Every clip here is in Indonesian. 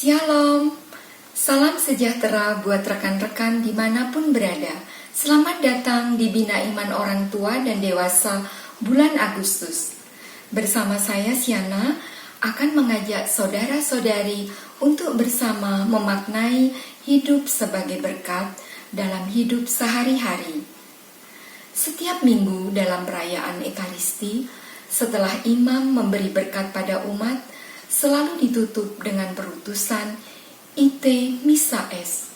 Shalom, salam sejahtera buat rekan-rekan dimanapun berada. Selamat datang di Bina Iman Orang Tua dan Dewasa bulan Agustus. Bersama saya Siana akan mengajak saudara-saudari untuk bersama memaknai hidup sebagai berkat dalam hidup sehari-hari. Setiap minggu dalam perayaan Ekaristi, setelah imam memberi berkat pada umat, selalu ditutup dengan perutusan Ite Missa Es.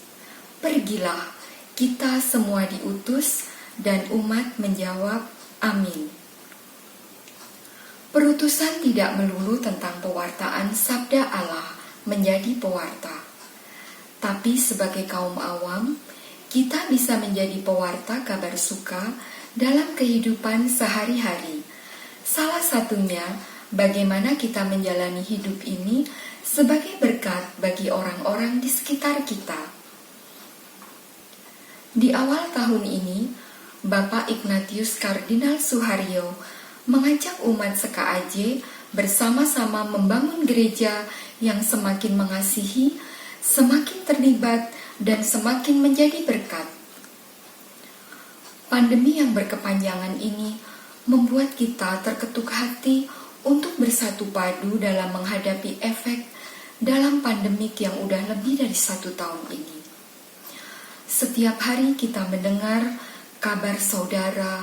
Pergilah, kita semua diutus, dan umat menjawab amin. Perutusan tidak melulu tentang pewartaan sabda Allah menjadi pewarta. Tapi sebagai kaum awam, kita bisa menjadi pewarta kabar suka dalam kehidupan sehari-hari. Salah satunya, bagaimana kita menjalani hidup ini sebagai berkat bagi orang-orang di sekitar kita. Di awal tahun ini, Bapak Ignatius Kardinal Suharyo mengajak umat SKAJ bersama-sama membangun gereja yang semakin mengasihi, semakin terlibat, dan semakin menjadi berkat. Pandemi yang berkepanjangan ini membuat kita terketuk hati untuk bersatu padu dalam menghadapi efek dalam pandemik yang udah lebih dari 1 tahun ini. Setiap hari kita mendengar kabar saudara,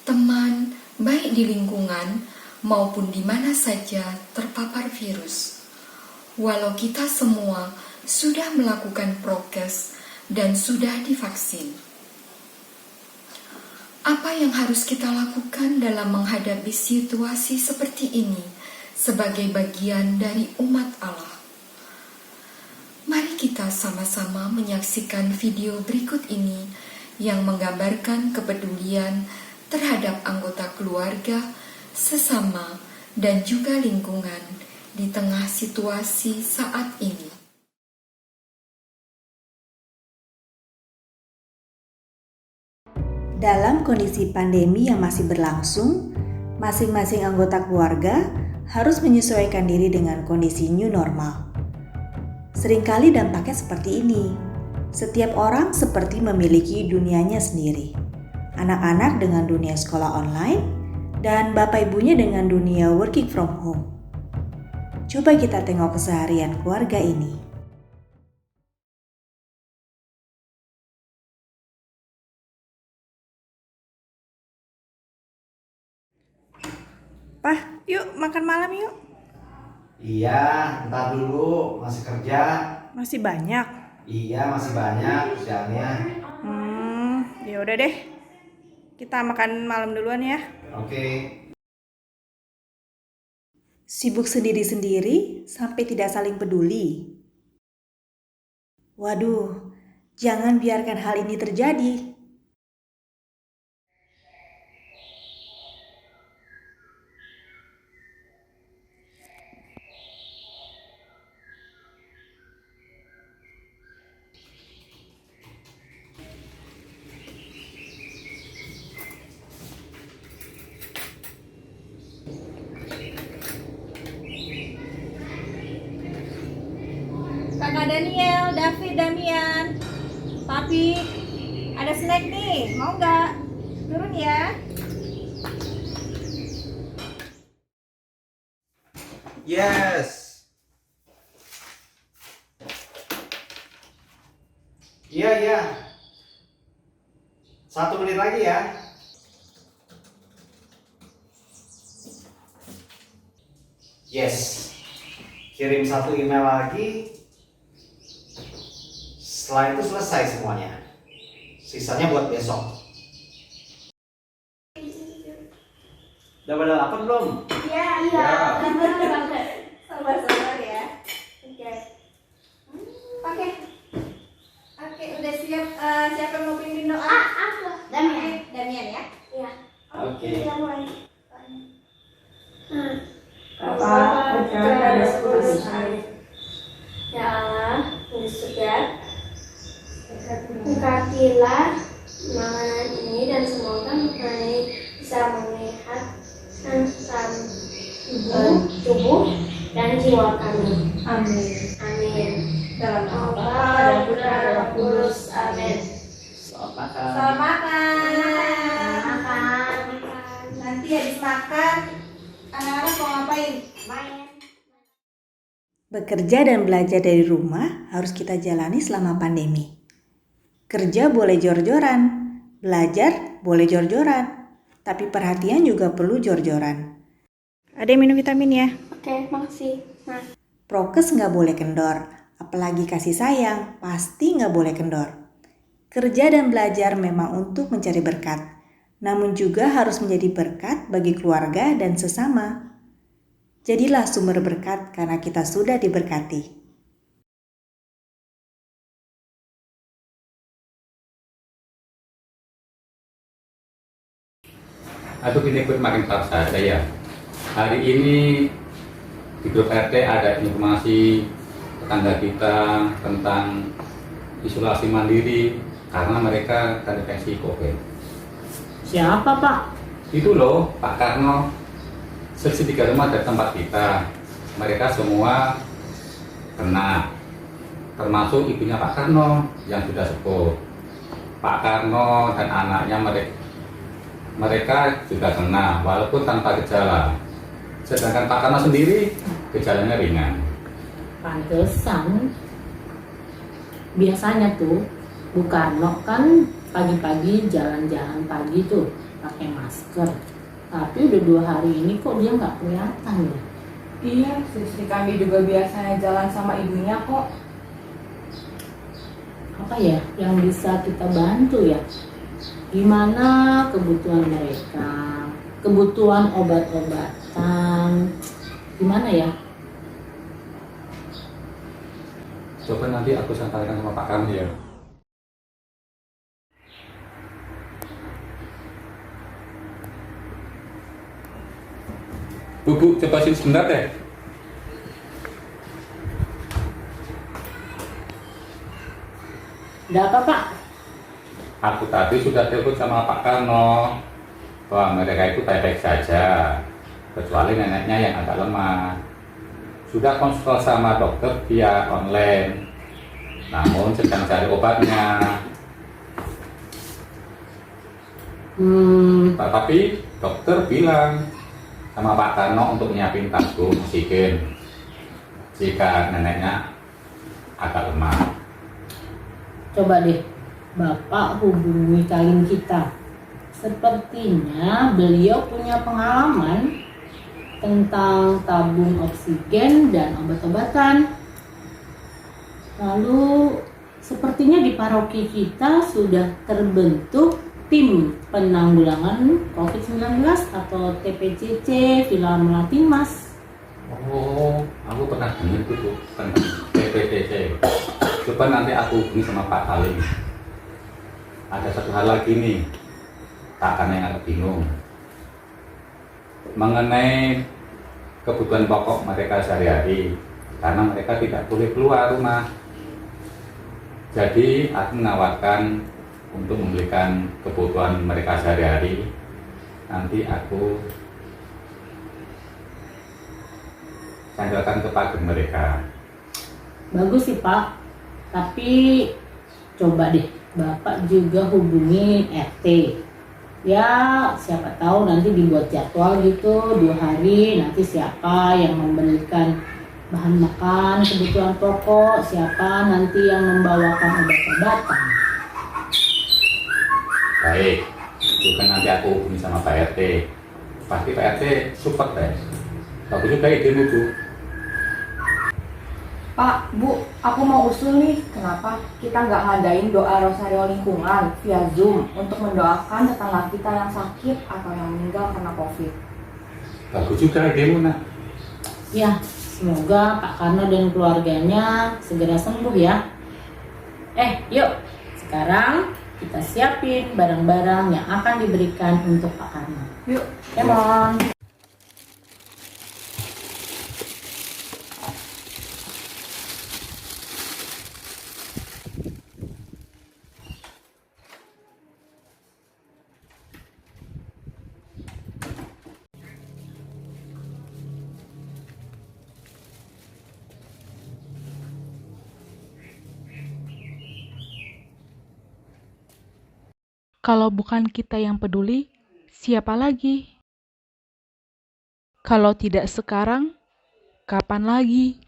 teman, baik di lingkungan maupun di mana saja terpapar virus. Walau kita semua sudah melakukan prokes dan sudah divaksin. Apa yang harus kita lakukan dalam menghadapi situasi seperti ini sebagai bagian dari umat Allah? Mari kita sama-sama menyaksikan video berikut ini yang menggambarkan kepedulian terhadap anggota keluarga, sesama, dan juga lingkungan di tengah situasi saat ini. Dalam kondisi pandemi yang masih berlangsung, masing-masing anggota keluarga harus menyesuaikan diri dengan kondisi new normal. Seringkali dampaknya seperti ini. Setiap orang seperti memiliki dunianya sendiri. Anak-anak dengan dunia sekolah online, dan bapak ibunya dengan dunia working from home. Coba kita tengok keseharian keluarga ini. Pah, yuk makan malam yuk. Iya, ntar dulu, masih kerja. Masih banyak? Iya, masih banyak kerjaannya. Ya udah deh. Kita makan malam duluan ya. Oke. Sibuk sendiri-sendiri sampai tidak saling peduli. Waduh, jangan biarkan hal ini terjadi. Kakak Daniel, David, Damian, Papi, ada snack nih, mau nggak? Turun ya. Yes. Iya. 1 menit lagi ya. Yes. Kirim 1 email lagi. Setelah itu selesai semuanya. Sisanya buat besok. Udah pada lapar belum? Iya. Sabar ya. Oke, udah siap. Siapa yang mau pimpin doa? Aku. Damian ya. Iya. Oke. Bapa, berkata selesai. Ya Allah, di surga, berkatilah makanan ini dan semoga makanan ini bisa menyehatkan tubuh dan jiwa kami. Amin. Dalam nama Bapa Bapa dan dan Putra Putra dan dan Roh Roh Kudus. Kudus. Amin. Selamat makan. Selamat makan. Makan. Nanti habis makan, anak-anak mau ngapain? Main. Bekerja dan belajar dari rumah harus kita jalani selama pandemi. Kerja boleh jor-joran, belajar boleh jor-joran, tapi perhatian juga perlu jor-joran. Ada yang minum vitamin ya? Oke, makasih. Nah, Prokes nggak boleh kendor, apalagi kasih sayang pasti nggak boleh kendor. Kerja dan belajar memang untuk mencari berkat, namun juga harus menjadi berkat bagi keluarga dan sesama. Jadilah sumber berkat karena kita sudah diberkati. Atau kita ikut makin tahu saja ya. Hari ini di grup RT ada informasi tetangga kita tentang isolasi mandiri karena mereka terinfeksi COVID. Siapa Pak? Itu loh Pak Karno, seksi 3 rumah dari tempat kita. Mereka semua kena, termasuk ibunya Pak Karno yang sudah sepuh. Pak Karno dan anaknya mereka juga kena walaupun tanpa gejala. Sedangkan Pak Karno sendiri gejalanya ringan. Pantesan. Biasanya tuh Bu Karno kan pagi-pagi jalan-jalan pagi tuh pakai masker. Tapi udah 2 hari ini kok dia nggak kelihatan ya? Iya, istri kami juga biasanya jalan sama ibunya kok. Apa ya yang bisa kita bantu ya? Gimana kebutuhan mereka? Kebutuhan obat-obatan? Gimana ya? Coba nanti aku sampaikan sama Pak Karno ya. Bu, coba sini sebentar deh. Ada apa Pak? Aku tadi sudah telepon sama Pak Karno bahwa mereka itu baik-baik saja, kecuali neneknya yang agak lemah. Sudah konsul sama dokter via online, namun sedang cari obatnya. Tapi dokter bilang sama Pak Karno untuk nyiapin tabung oksigen jika neneknya agak lemah. Coba deh Bapak hubungi Kalim kita. Sepertinya beliau punya pengalaman tentang tabung oksigen dan obat-obatan. Lalu sepertinya di paroki kita sudah terbentuk tim penanggulangan COVID-19 atau TPCC Villa Melati Mas. Oh, aku pernah dengar itu tuh tentang TPCC. Coba nanti aku hubungi sama Pak Kalim. Ada satu hal lagi nih, Pak Karno yang agak bingung mengenai kebutuhan pokok mereka sehari-hari, karena mereka tidak boleh keluar rumah. Jadi aku menawarkan untuk membelikan kebutuhan mereka sehari-hari. Nanti aku sandarkan kepada mereka. Bagus sih Pak, tapi coba deh Bapak juga hubungi RT. Ya siapa tahu nanti dibuat jadwal gitu 2 hari, nanti siapa yang memberikan bahan makan, kebutuhan pokok, siapa nanti yang membawakan obat-obatan. Baik, juga nanti aku hubungi sama Pak RT. Pasti Pak RT support deh. Bagus juga idemu Bu. Pak, Bu, aku mau usul nih, kenapa kita nggak ngadain doa rosario lingkungan via Zoom untuk mendoakan tetangga kita yang sakit atau yang meninggal karena COVID. Bagus juga idemu nak. Ya, semoga Pak Karno dan keluarganya segera sembuh ya. Yuk, sekarang kita siapin barang-barang yang akan diberikan untuk Pak Karno. Yuk. Come on. Kalau bukan kita yang peduli, siapa lagi? Kalau tidak sekarang, kapan lagi?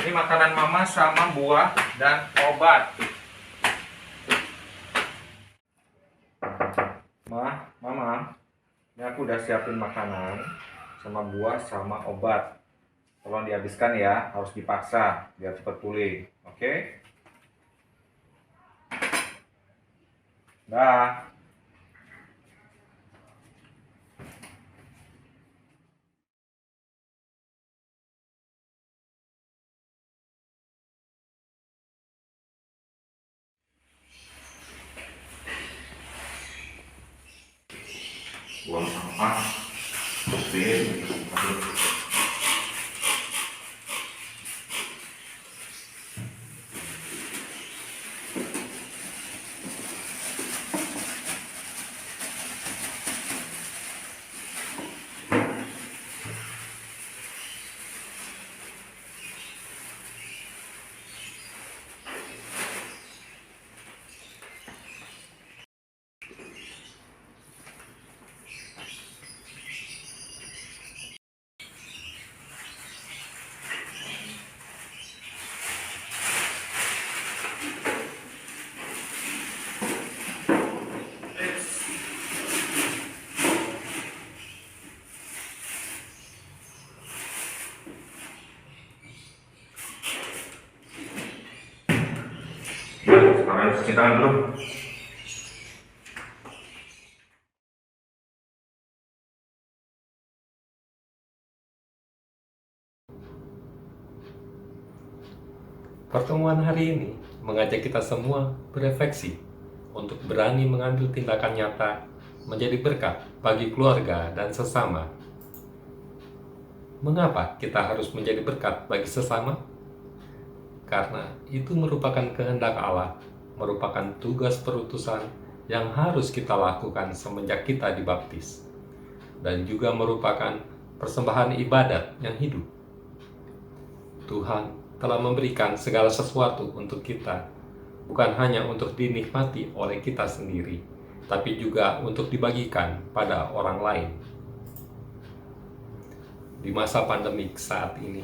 Ini makanan mama sama buah dan obat. Mama, ini aku udah siapin makanan sama buah sama obat. Tolong dihabiskan ya, harus dipaksa biar cepat pulih. Oke? Dah. Buang sampah, bersihin, sekarang cuci tangan dulu. Pertemuan hari ini mengajak kita semua berefleksi untuk berani mengambil tindakan nyata menjadi berkat bagi keluarga dan sesama. Mengapa kita harus menjadi berkat bagi sesama? Karena itu merupakan kehendak Allah, merupakan tugas perutusan yang harus kita lakukan semenjak kita dibaptis, dan juga merupakan persembahan ibadat yang hidup. Tuhan telah memberikan segala sesuatu untuk kita, bukan hanya untuk dinikmati oleh kita sendiri, tapi juga untuk dibagikan pada orang lain. Di masa pandemik saat ini,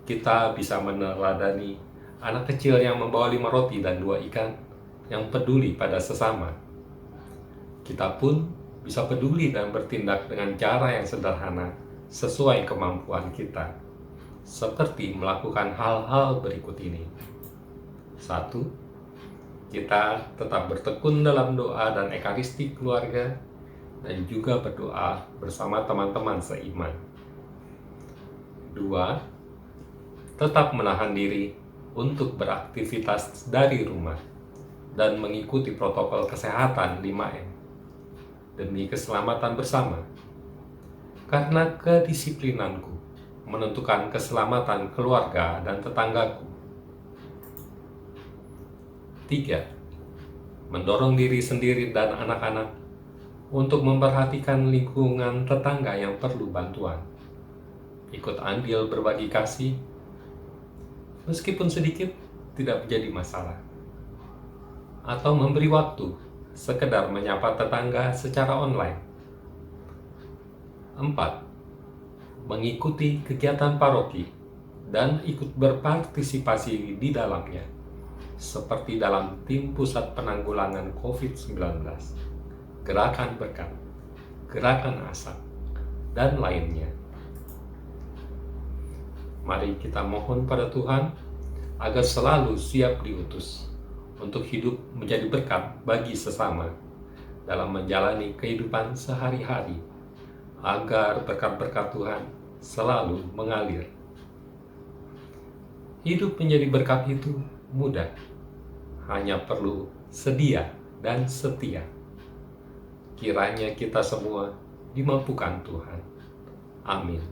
kita bisa meneladani anak kecil yang membawa 5 roti dan 2 ikan, yang peduli pada sesama. Kita pun bisa peduli dan bertindak dengan cara yang sederhana, sesuai kemampuan kita, seperti melakukan hal-hal berikut ini. 1. Kita tetap bertekun dalam doa dan ekaristi keluarga, dan juga berdoa bersama teman-teman seiman. 2. Tetap menahan diri untuk beraktivitas dari rumah dan mengikuti protokol kesehatan 5M demi keselamatan bersama. Karena kedisiplinanku menentukan keselamatan keluarga dan tetanggaku. 3. Mendorong diri sendiri dan anak-anak untuk memperhatikan lingkungan tetangga yang perlu bantuan. Ikut andil berbagi kasih, meskipun sedikit tidak menjadi masalah. Atau memberi waktu, sekedar menyapa tetangga secara online. 4. Mengikuti kegiatan paroki dan ikut berpartisipasi di dalamnya, seperti dalam tim pusat penanggulangan COVID-19, gerakan berkat, gerakan asap, dan lainnya. Mari kita mohon pada Tuhan agar selalu siap diutus untuk hidup menjadi berkat bagi sesama dalam menjalani kehidupan sehari-hari, agar berkat-berkat Tuhan selalu mengalir. Hidup menjadi berkat itu mudah, hanya perlu sedia dan setia. Kiranya kita semua dimampukan Tuhan. Amin.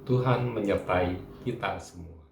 Tuhan menyertai kita semua.